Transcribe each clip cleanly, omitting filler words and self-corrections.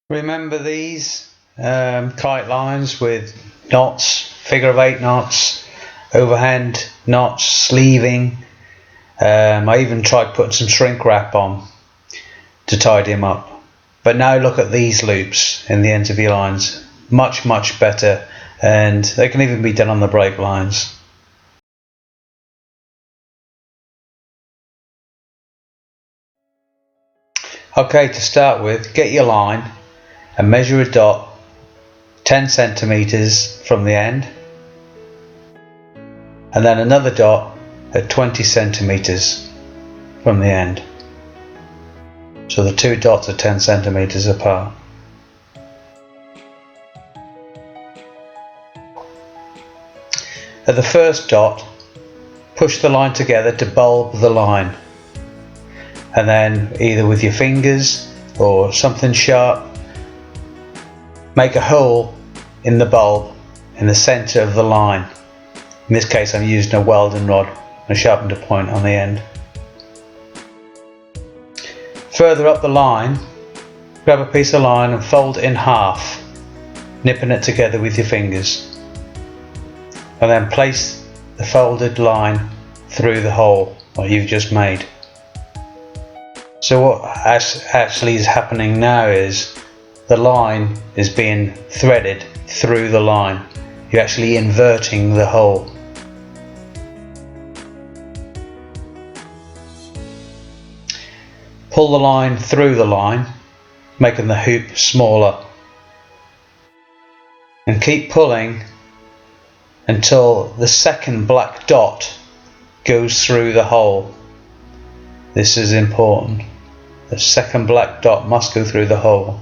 Remember these kite lines with knots, figure of 8 knots, overhand knots, sleeving. I even tried putting some shrink wrap on to tidy them up. But now look at these loops in the ends of your lines. Much better, and they can even be done on the brake lines. Okay, to start with, get your line and measure a dot 10 centimeters from the end, and then another dot at 20 centimeters from the end. So the two dots are 10 centimeters apart. At the first dot, push the line together to bulb the line, and then either with your fingers or something sharp, make a hole in the bulb in the center of the line. In this case I'm using a welding rod and sharpened a point on the end. Further up the line, grab a piece of line and fold it in half, nipping it together with your fingers, and then place the folded line through the hole that you've just made. So what actually is happening now is the line is being threaded through the line. You're actually inverting the hole. Pull the line through the line, making the hoop smaller, and keep pulling until the second black dot goes through the hole. This is important. The second black dot must go through the hole.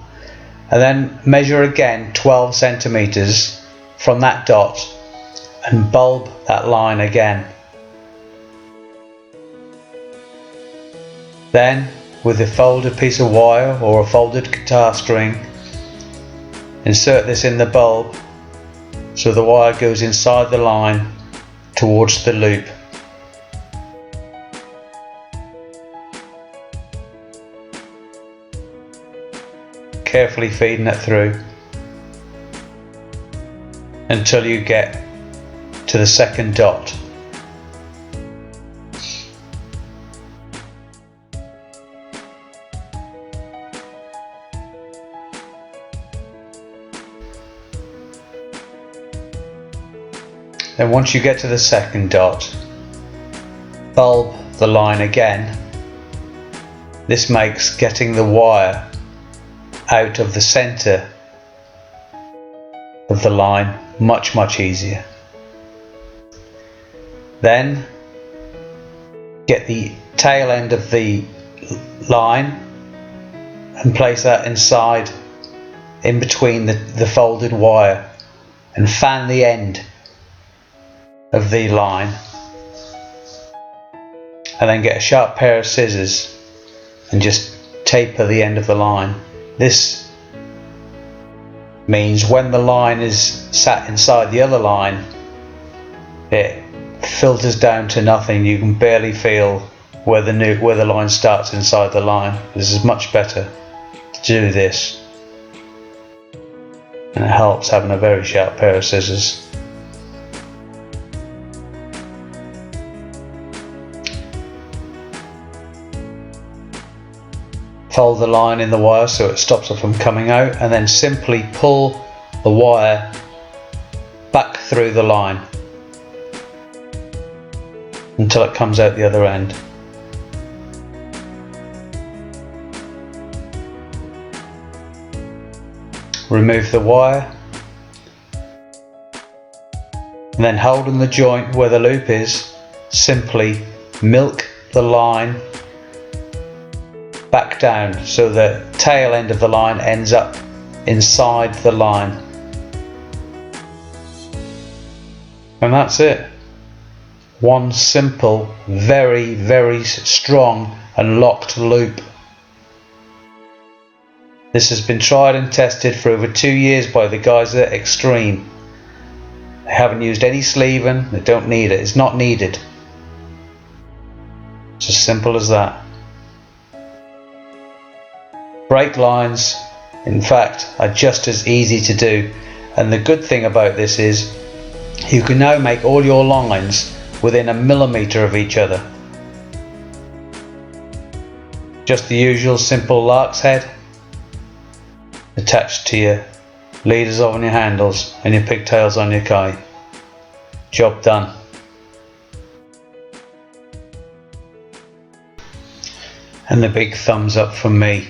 And then measure again 12 centimeters from that dot and bulb that line again. Then with a folded piece of wire or a folded guitar string, insert this in the bulb so the wire goes inside the line towards the loop. Carefully feeding it through until you get to the second dot. Then once you get to the second dot, bulb the line again. This makes getting the wire out of the center of the line much easier. Then get the tail end of the line and place that inside, in between the folded wire, and fan the end of the line, and then get a sharp pair of scissors and just taper the end of the line. This means when the line is sat inside the other line, it filters down to nothing. You can barely feel where the line starts inside the line. This is much better to do this, and it helps having a very sharp pair of scissors. Fold the line in the wire so it stops it from coming out, and then simply pull the wire back through the line until it comes out the other end. Remove the wire, and then holding the joint where the loop is, simply milk the line back down so the tail end of the line ends up inside the line. And that's it. One simple, very strong and locked loop. This has been tried and tested for over 2 years by the guys at Xxtreme. They haven't used any sleeving, they don't need it, it's not needed. It's as simple as that. Brake lines In fact, are just as easy to do, and the good thing about this is you can now make all your lines within a millimetre of each other. Just the usual simple lark's head attached to your leaders on your handles and your pigtails on your kite. Job done. And the big thumbs up from me.